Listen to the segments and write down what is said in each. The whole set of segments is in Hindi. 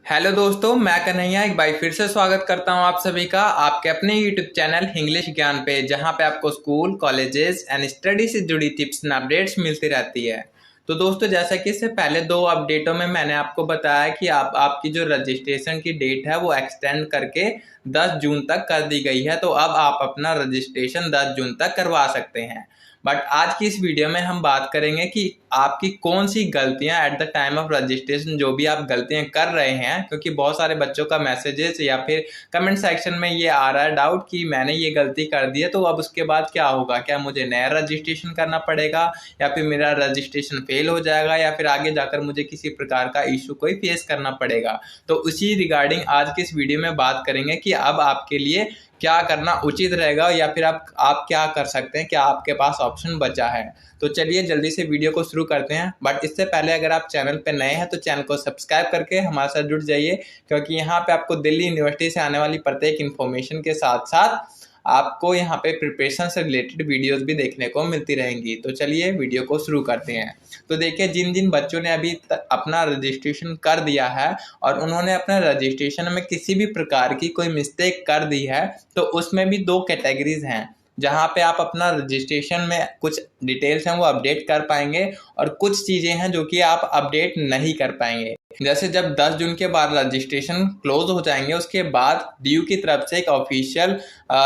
हेलो दोस्तों, मैं कन्हैया एक बार फिर से स्वागत करता हूं आप सभी का आपके अपने यूट्यूब चैनल इंग्लिश ज्ञान पे, जहां पे आपको स्कूल, कॉलेजेस एंड स्टडी से जुड़ी टिप्स एंड अपडेट्स मिलती रहती है। तो दोस्तों, जैसा कि इससे पहले दो अपडेटों में मैंने आपको बताया कि आपकी जो रजिस्ट्रेशन की डेट है वो एक्सटेंड करके 10 जून तक कर दी गई है। तो अब आप अपना रजिस्ट्रेशन 10 जून तक करवा सकते हैं। बट आज की इस वीडियो में हम बात करेंगे कि आपकी कौन सी गलतियां at the time of registration, जो भी आप गलतियां कर रहे हैं, क्योंकि बहुत सारे बच्चों का मैसेजेस या फिर कमेंट सेक्शन में ये आ रहा है डाउट कि मैंने ये गलती कर दी है तो अब उसके बाद क्या होगा, क्या मुझे नया रजिस्ट्रेशन करना पड़ेगा या फिर मेरा रजिस्ट्रेशन फेल हो जाएगा या फिर आगे जाकर मुझे किसी प्रकार का इशू कोई फेस करना पड़ेगा। तो उसी रिगार्डिंग आज की इस वीडियो में बात करेंगे कि अब आपके लिए क्या करना उचित रहेगा या फिर आप क्या कर सकते हैं, क्या आपके पास ऑप्शन बचा है। तो चलिए जल्दी से वीडियो को शुरू करते हैं। बट इससे पहले अगर आप चैनल पे नए हैं तो चैनल को सब्सक्राइब करके हमारे साथ जुड़ जाइए, क्योंकि यहाँ पे आपको दिल्ली यूनिवर्सिटी से आने वाली प्रत्येक इन्फॉर्मेशन के साथ साथ आपको यहाँ पे प्रिपरेशन से रिलेटेड वीडियोस भी देखने को मिलती रहेंगी। तो चलिए वीडियो को शुरू करते हैं। तो देखिए, जिन जिन बच्चों ने अभी अपना रजिस्ट्रेशन कर दिया है और उन्होंने अपने रजिस्ट्रेशन में किसी भी प्रकार की कोई मिस्टेक कर दी है, तो उसमें भी दो कैटेगरीज हैं जहाँ पे आप अपना रजिस्ट्रेशन में कुछ डिटेल्स हैं वो अपडेट कर पाएंगे और कुछ चीज़ें हैं जो कि आप अपडेट नहीं कर पाएंगे। जैसे जब 10 जून के बाद रजिस्ट्रेशन क्लोज हो जाएंगे, उसके बाद डीयू की तरफ से एक ऑफिशियल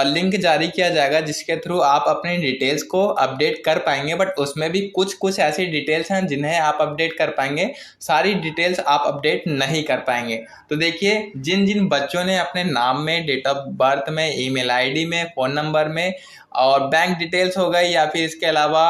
लिंक जारी किया जाएगा जिसके थ्रू आप अपनी डिटेल्स को अपडेट कर पाएंगे। बट उसमें भी कुछ कुछ ऐसी डिटेल्स हैं जिन्हें आप अपडेट कर पाएंगे, सारी डिटेल्स आप अपडेट नहीं कर पाएंगे। तो देखिए, जिन जिन बच्चों ने अपने नाम में, डेट ऑफ बर्थ में, ईमेल आईडी में, फ़ोन नंबर में और बैंक डिटेल्स हो गई या फिर इसके अलावा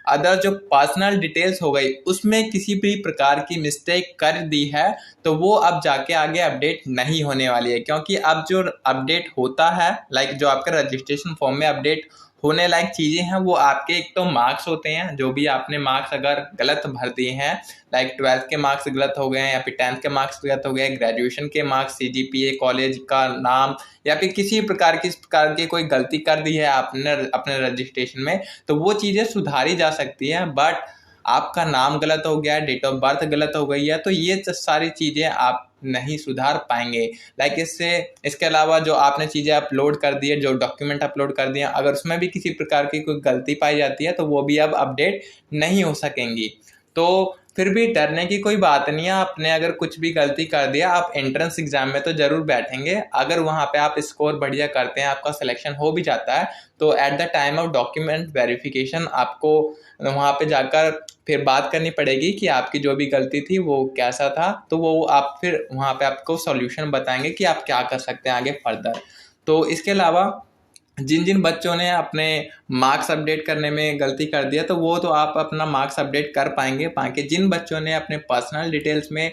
अदर जो पर्सनल डिटेल्स हो गई उसमें किसी भी प्रकार की मिस्टेक कर दी है, तो वो अब जाके आगे अपडेट नहीं होने वाली है। क्योंकि अब जो अपडेट होता है, लाइक जो आपके रजिस्ट्रेशन फॉर्म में अपडेट होने लायक चीज़ें हैं, वो आपके एक तो मार्क्स होते हैं, जो भी आपने मार्क्स अगर गलत भर दिए हैं, लाइक 12th के मार्क्स गलत हो गए हैं या फिर 10th के मार्क्स गलत हो गए, ग्रेजुएशन के मार्क्स, सीजीपीए, कॉलेज का नाम या फिर किसी प्रकार की कोई गलती कर दी है आपने अपने रजिस्ट्रेशन में, तो वो चीज़ें सुधारी जा सकती हैं। बट आपका नाम गलत हो गया है, डेट ऑफ बर्थ गलत हो गई है, तो ये सारी चीज़ें आप नहीं सुधार पाएंगे। लाइक इसके अलावा जो आपने चीज़ें अपलोड कर दी है, जो डॉक्यूमेंट अपलोड कर दिए, अगर उसमें भी किसी प्रकार की कोई गलती पाई जाती है तो वो भी अब अपडेट नहीं हो सकेंगी। तो फिर भी डरने की कोई बात नहीं है। आपने अगर कुछ भी गलती कर दिया, आप एंट्रेंस एग्जाम में तो ज़रूर बैठेंगे। अगर वहाँ पे आप स्कोर बढ़िया करते हैं, आपका सिलेक्शन हो भी जाता है, तो at the time of document verification आपको वहाँ पे जाकर फिर बात करनी पड़ेगी कि आपकी जो भी गलती थी वो कैसा था। तो वो आप फिर वहाँ पे आपको सॉल्यूशन बताएंगे कि आप क्या कर सकते हैं आगे फर्दर। तो इसके अलावा जिन जिन बच्चों ने अपने मार्क्स अपडेट करने में गलती कर दिया, तो वो तो आप अपना मार्क्स अपडेट कर पाएंगे। बाकी जिन बच्चों ने अपने पर्सनल डिटेल्स में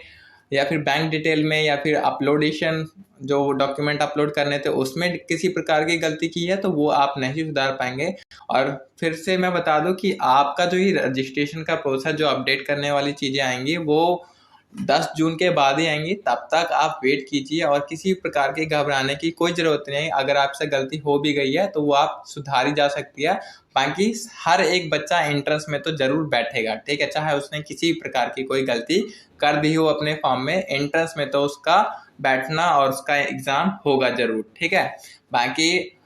या फिर बैंक डिटेल में या फिर अपलोडेशन, जो डॉक्यूमेंट अपलोड करने थे, उसमें किसी प्रकार की गलती की है, तो वो आप नहीं सुधार पाएंगे। और फिर से मैं बता दूं कि आपका जो ही रजिस्ट्रेशन का प्रोसेस, जो अपडेट करने वाली चीज़ें आएंगी, वो 10 जून के बाद ही आएंगी। तब तक आप वेट कीजिए और किसी प्रकार के घबराने की कोई ज़रूरत नहीं। अगर आपसे गलती हो भी गई है तो वो आप सुधारी जा सकती है। बाकी हर एक बच्चा एंट्रेंस में तो ज़रूर बैठेगा, ठीक है, चाहे उसने किसी प्रकार की कोई गलती कर दी हो अपने फॉर्म में, एंट्रेंस में तो उसका बैठना और उसका एग्ज़ाम होगा ज़रूर, ठीक है। बाकी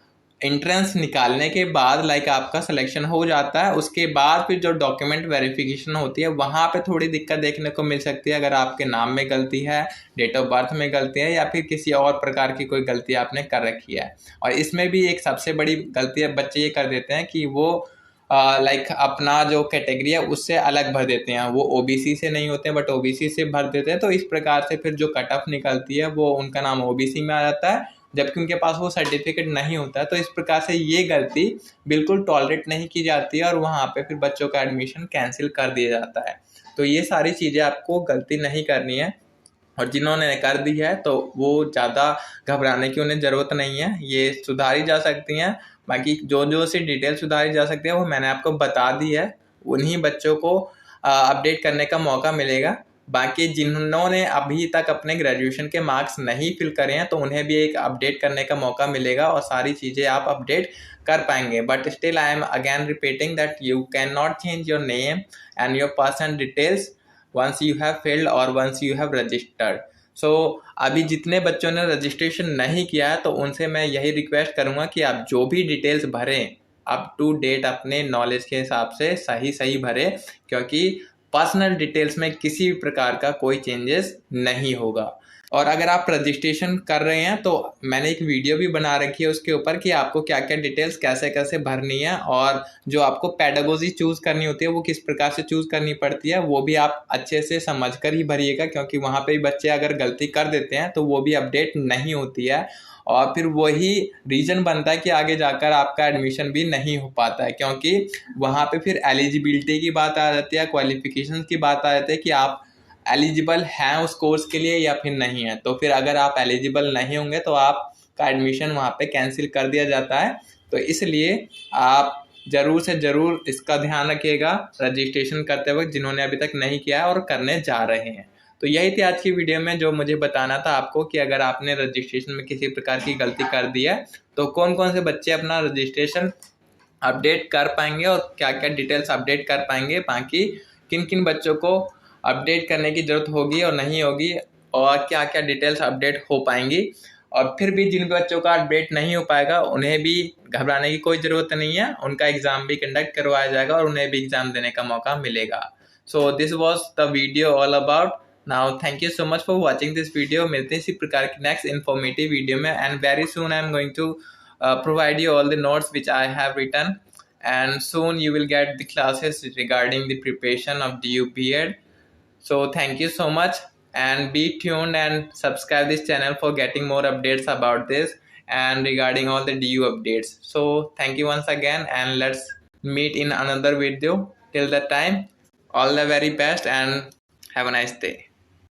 एंट्रेंस निकालने के बाद लाइक आपका सिलेक्शन हो जाता है, उसके बाद फिर जो डॉक्यूमेंट वेरिफिकेशन होती है वहाँ पे थोड़ी दिक्कत देखने को मिल सकती है। अगर आपके नाम में गलती है, डेट ऑफ बर्थ में गलती है या फिर किसी और प्रकार की कोई गलती आपने कर रखी है। और इसमें भी एक सबसे बड़ी गलती बच्चे ये कर देते हैं कि वो लाइक अपना जो कैटेगरी है उससे अलग भर देते हैं। वो ओबीसी से नहीं होते बट ओबीसी से भर देते हैं, तो इस प्रकार से फिर जो कट ऑफ निकलती है वो उनका नाम ओबीसी में आ जाता है, जबकि उनके पास वो सर्टिफिकेट नहीं होता है। तो इस प्रकार से ये गलती बिल्कुल टॉलरेट नहीं की जाती है और वहाँ पे फिर बच्चों का एडमिशन कैंसिल कर दिया जाता है। तो ये सारी चीज़ें आपको गलती नहीं करनी है, और जिन्होंने कर दी है तो वो ज़्यादा घबराने की उन्हें ज़रूरत नहीं है, ये सुधारी जा सकती हैं। बाकी जो जो सी डिटेल सुधारी जा सकती है वो मैंने आपको बता दी है, उन्हीं बच्चों को अपडेट करने का मौका मिलेगा। बाकी जिन्होंने अभी तक अपने ग्रेजुएशन के मार्क्स नहीं फिल करे हैं तो उन्हें भी एक अपडेट करने का मौका मिलेगा और सारी चीज़ें आप अपडेट कर पाएंगे। But still I am again repeating that you can not change your name and your personal details once you have filled or once you have registered. सो अभी जितने बच्चों ने रजिस्ट्रेशन नहीं किया है तो उनसे मैं यही रिक्वेस्ट करूँगा कि आप जो भी डिटेल्स भरें अप टू डेट अपने नॉलेज के हिसाब से सही भरें, क्योंकि पर्सनल डिटेल्स में किसी भी प्रकार का कोई चेंजेस नहीं होगा। और अगर आप रजिस्ट्रेशन कर रहे हैं तो मैंने एक वीडियो भी बना रखी है उसके ऊपर कि आपको क्या क्या डिटेल्स कैसे कैसे भरनी है, और जो आपको पेडागोजी चूज़ करनी होती है वो किस प्रकार से चूज़ करनी पड़ती है वो भी आप अच्छे से समझ कर ही भरिएगा, क्योंकि वहाँ पे भी बच्चे अगर गलती कर देते हैं तो वो भी अपडेट नहीं होती है, और फिर वही रीज़न बनता है कि आगे जाकर आपका एडमिशन भी नहीं हो पाता है, क्योंकि वहाँ पे फिर एलिजिबिलिटी की बात आ जाती है, क्वालिफिकेशन की बात आ जाती है कि आप एलिजिबल हैं उस कोर्स के लिए या फिर नहीं है। तो फिर अगर आप एलिजिबल नहीं होंगे तो आपका एडमिशन वहाँ पे कैंसिल कर दिया जाता है। तो इसलिए आप ज़रूर से ज़रूर इसका ध्यान रखिएगा रजिस्ट्रेशन करते वक्त, जिन्होंने अभी तक नहीं किया है और करने जा रहे हैं। तो यही थी आज की वीडियो में जो मुझे बताना था आपको कि अगर आपने रजिस्ट्रेशन में किसी प्रकार की गलती कर दी है तो कौन कौन से बच्चे अपना रजिस्ट्रेशन अपडेट कर पाएंगे और क्या क्या डिटेल्स अपडेट कर पाएंगे, बाकी किन किन बच्चों को अपडेट करने की ज़रूरत होगी और नहीं होगी, और क्या क्या डिटेल्स अपडेट हो पाएंगी। और फिर भी जिन बच्चों का अपडेट नहीं हो पाएगा उन्हें भी घबराने की कोई ज़रूरत नहीं है, उनका एग्ज़ाम भी कंडक्ट करवाया जाएगा और उन्हें भी एग्ज़ाम देने का मौका मिलेगा। So this was the video all about. Now thank you so much for watching this video. मिलते हैं इसी प्रकार की नेक्स्ट इन्फॉर्मेटिव वीडियो में, and very soon I am going to provide you all the notes which I have written, and soon you will get the classes regarding the preparation of DU B.Ed. So thank you so much, and be tuned and subscribe this channel for getting more updates about this and regarding all the DU updates. So thank you once again, and let's meet in another video. Till that time, all the very best and have a nice day.